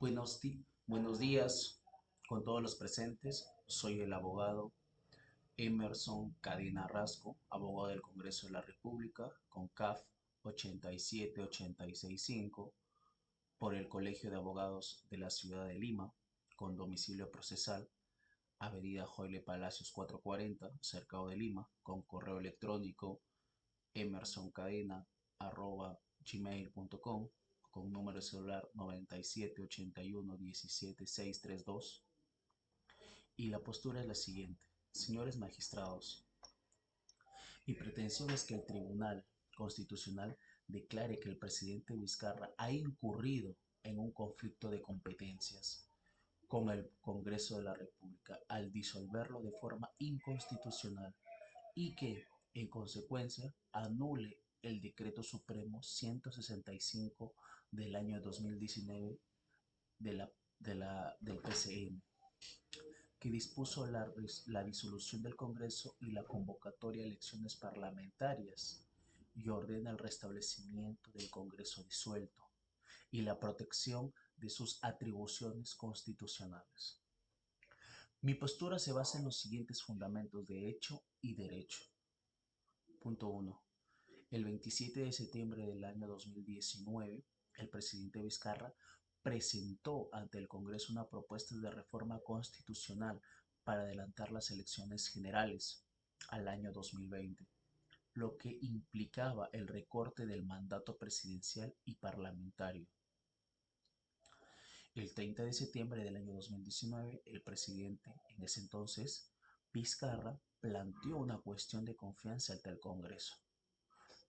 Buenos días con todos los presentes. Soy el abogado Emerson Cadena Rasco, abogado del Congreso de la República, con CAF 87865, por el Colegio de Abogados de la Ciudad de Lima, con domicilio procesal, Avenida Joyle Palacios 440, Cercado de Lima, con correo electrónico emersoncadena@gmail.com, con número de celular 9781 17632. Y la postura es la siguiente: señores magistrados, mi pretensión es que el Tribunal Constitucional declare que el presidente Vizcarra ha incurrido en un conflicto de competencias con el Congreso de la República al disolverlo de forma inconstitucional, y que, en consecuencia, anule el Decreto Supremo 165 del año 2019 de del PCN, que dispuso la disolución del Congreso y la convocatoria a elecciones parlamentarias, y ordena el restablecimiento del Congreso disuelto y la protección de sus atribuciones constitucionales. Mi postura se basa en los siguientes fundamentos de hecho y derecho. Punto 1. El 27 de septiembre del año 2019, el presidente Vizcarra presentó ante el Congreso una propuesta de reforma constitucional para adelantar las elecciones generales al año 2020, lo que implicaba el recorte del mandato presidencial y parlamentario. El 30 de septiembre del año 2019, el presidente, en ese entonces, Vizcarra, planteó una cuestión de confianza ante el Congreso,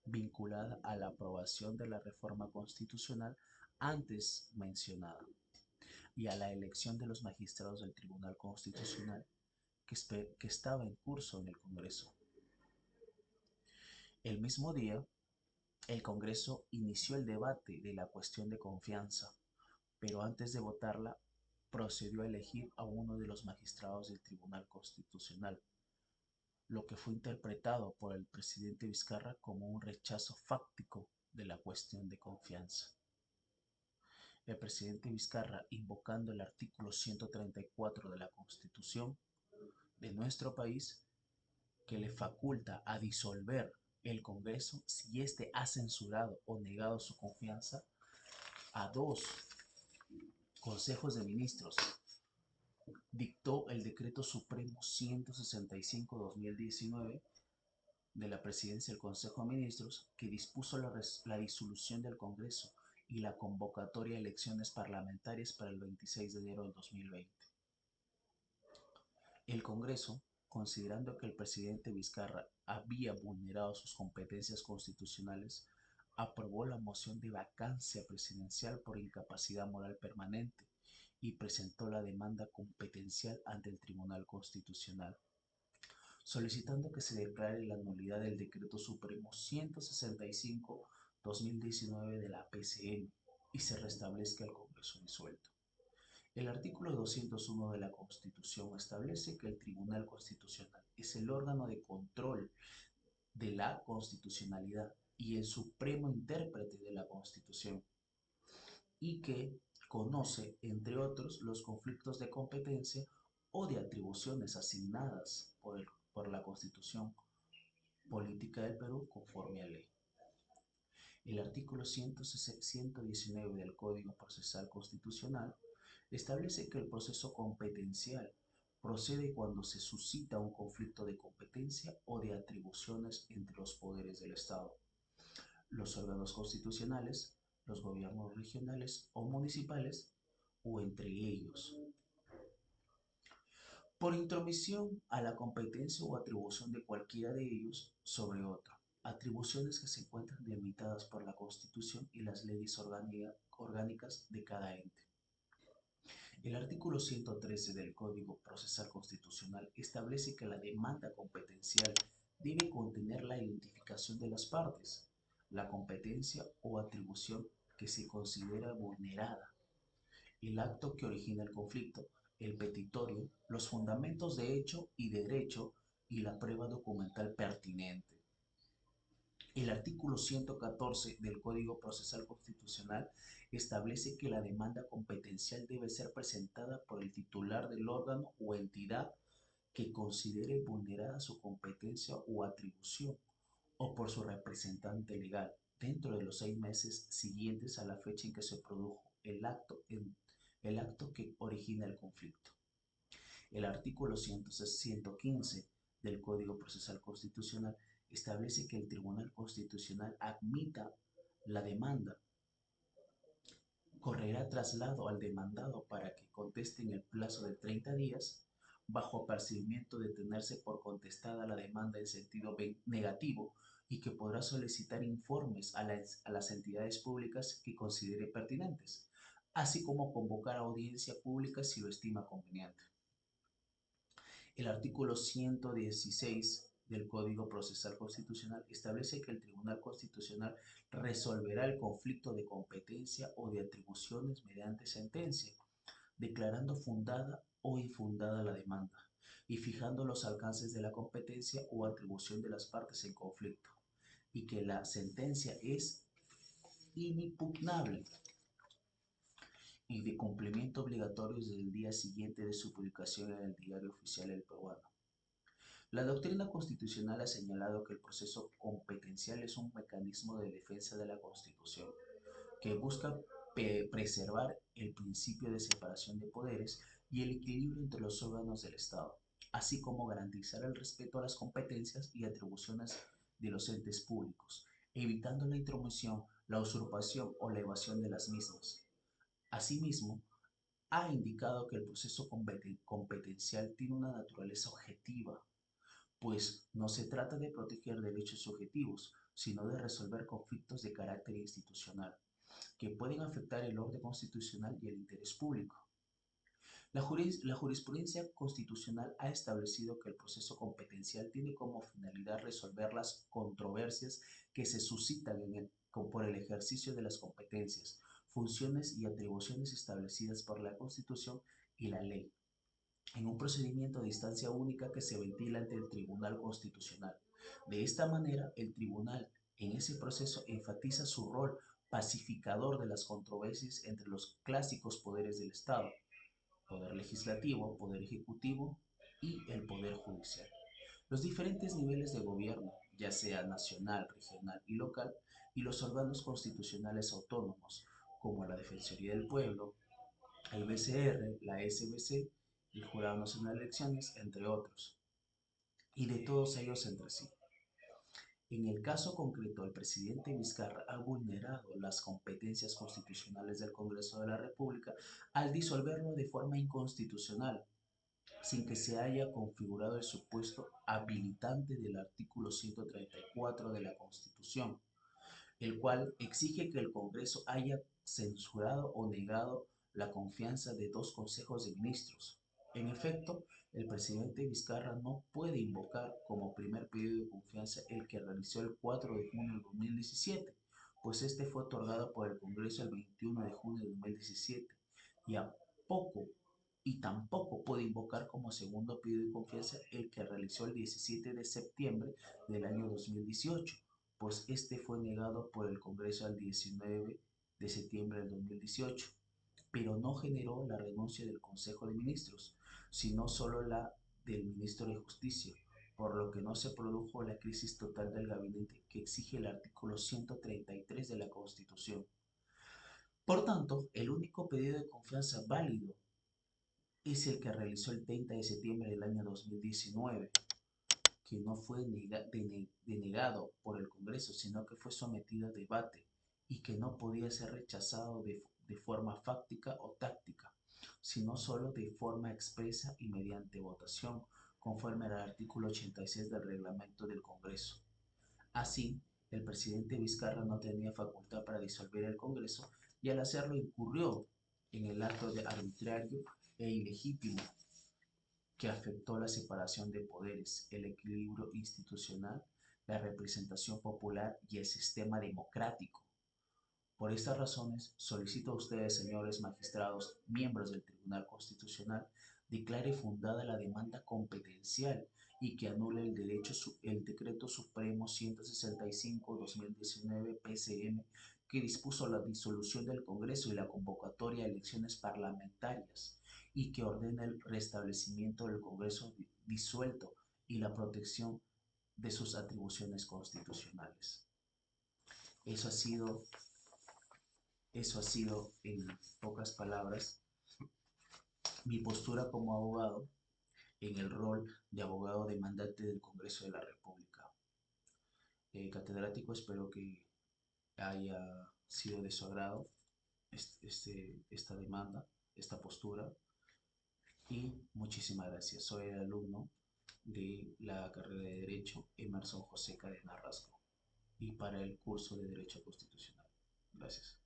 vinculada a la aprobación de la reforma constitucional antes mencionada y a la elección de los magistrados del Tribunal Constitucional que estaba en curso en el Congreso. El mismo día, el Congreso inició el debate de la cuestión de confianza, pero antes de votarla, procedió a elegir a uno de los magistrados del Tribunal Constitucional, lo que fue interpretado por el presidente Vizcarra como un rechazo fáctico de la cuestión de confianza. El presidente Vizcarra, invocando el artículo 134 de la Constitución de nuestro país, que le faculta a disolver el Congreso si éste ha censurado o negado su confianza a dos consejos de ministros, dictó el Decreto Supremo 165-2019 de la Presidencia del Consejo de Ministros, que dispuso la disolución del Congreso y la convocatoria a elecciones parlamentarias para el 26 de enero del 2020. El Congreso, considerando que el presidente Vizcarra había vulnerado sus competencias constitucionales, aprobó la moción de vacancia presidencial por incapacidad moral permanente y presentó la demanda competencial ante el Tribunal Constitucional, solicitando que se declare la nulidad del Decreto Supremo 165-2019 de la PCM y se restablezca el Congreso disuelto. El artículo 201 de la Constitución establece que el Tribunal Constitucional es el órgano de control de la constitucionalidad y el supremo intérprete de la Constitución, y que conoce, entre otros, los conflictos de competencia o de atribuciones asignadas por la Constitución Política del Perú conforme a ley. El artículo 119 del Código Procesal Constitucional establece que el proceso competencial procede cuando se suscita un conflicto de competencia o de atribuciones entre los poderes del Estado, los órganos constitucionales, los gobiernos regionales o municipales, o entre ellos, por intromisión a la competencia o atribución de cualquiera de ellos sobre otro, atribuciones que se encuentran delimitadas por la Constitución y las leyes orgánicas de cada ente. El artículo 113 del Código Procesal Constitucional establece que la demanda competencial debe contener la identificación de las partes, la competencia o atribución que se considera vulnerada, el acto que origina el conflicto, el petitorio, los fundamentos de hecho y de derecho y la prueba documental pertinente. El artículo 114 del Código Procesal Constitucional establece que la demanda competencial debe ser presentada por el titular del órgano o entidad que considere vulnerada su competencia o atribución, o por su representante legal, dentro de los 6 meses siguientes a la fecha en que se produjo el acto que origina el conflicto. El artículo 115 del Código Procesal Constitucional establece que el Tribunal Constitucional admita la demanda, correrá traslado al demandado para que conteste en el plazo de 30 días, bajo apercibimiento de tenerse por contestada la demanda en sentido negativo, y que podrá solicitar informes a las entidades públicas que considere pertinentes, así como convocar audiencia pública si lo estima conveniente. El artículo 116 del Código Procesal Constitucional establece que el Tribunal Constitucional resolverá el conflicto de competencia o de atribuciones mediante sentencia, declarando fundada o infundada la demanda y fijando los alcances de la competencia o atribución de las partes en conflicto, y que la sentencia es inimpugnable y de cumplimiento obligatorio desde el día siguiente de su publicación en el Diario Oficial del Peruano. La doctrina constitucional ha señalado que el proceso competencial es un mecanismo de defensa de la Constitución que busca preservar el principio de separación de poderes y el equilibrio entre los órganos del Estado, así como garantizar el respeto a las competencias y atribuciones de los entes públicos, evitando la intromisión, la usurpación o la evasión de las mismas. Asimismo, ha indicado que el proceso competencial tiene una naturaleza objetiva, pues no se trata de proteger derechos subjetivos, sino de resolver conflictos de carácter institucional, que pueden afectar el orden constitucional y el interés público. La jurisprudencia constitucional ha establecido que el proceso competencial tiene como finalidad resolver las controversias que se suscitan por el ejercicio de las competencias, funciones y atribuciones establecidas por la Constitución y la ley, en un procedimiento de instancia única que se ventila ante el Tribunal Constitucional. De esta manera, el Tribunal en ese proceso enfatiza su rol pacificador de las controversias entre los clásicos poderes del Estado: poder legislativo, poder ejecutivo y el poder judicial. Los diferentes niveles de gobierno, ya sea nacional, regional y local, y los órganos constitucionales autónomos, como la Defensoría del Pueblo, el BCR, la SBC, el Jurado Nacional de Elecciones, entre otros, y de todos ellos entre sí. En el caso concreto, el presidente Vizcarra ha vulnerado las competencias constitucionales del Congreso de la República al disolverlo de forma inconstitucional, sin que se haya configurado el supuesto habilitante del artículo 134 de la Constitución, el cual exige que el Congreso haya censurado o negado la confianza de 2 consejos de ministros. En efecto, el presidente Vizcarra no puede invocar como primer pedido de confianza el que realizó el 4 de junio de 2017, pues este fue otorgado por el Congreso el 21 de junio de 2017, y a poco y tampoco puede invocar como segundo pedido de confianza el que realizó el 17 de septiembre del año 2018, pues este fue negado por el Congreso el 19 de septiembre del 2018, pero no generó la renuncia del Consejo de Ministros, sino solo la del Ministro de Justicia, por lo que no se produjo la crisis total del gabinete que exige el artículo 133 de la Constitución. Por tanto, el único pedido de confianza válido es el que realizó el 30 de septiembre del año 2019, que no fue denegado por el Congreso, sino que fue sometido a debate y que no podía ser rechazado de forma fáctica o táctica, sino solo de forma expresa y mediante votación, conforme al artículo 86 del reglamento del Congreso. Así, el presidente Vizcarra no tenía facultad para disolver el Congreso, y al hacerlo incurrió en el acto de arbitrario e ilegítimo que afectó la separación de poderes, el equilibrio institucional, la representación popular y el sistema democrático. Por estas razones, solicito a ustedes, señores magistrados, miembros del Tribunal Constitucional, declare fundada la demanda competencial y que anule el Decreto Supremo 165-2019 PCM, que dispuso la disolución del Congreso y la convocatoria a elecciones parlamentarias, y que ordena el restablecimiento del Congreso disuelto y la protección de sus atribuciones constitucionales. Eso ha sido, eso ha sido, en pocas palabras, mi postura como abogado en el rol de abogado demandante del Congreso de la República. Catedrático, espero que haya sido de su agrado esta demanda, esta postura, y muchísimas gracias. Soy el alumno de la carrera de Derecho Emerson José Cadena Rasco y para el curso de Derecho Constitucional. Gracias.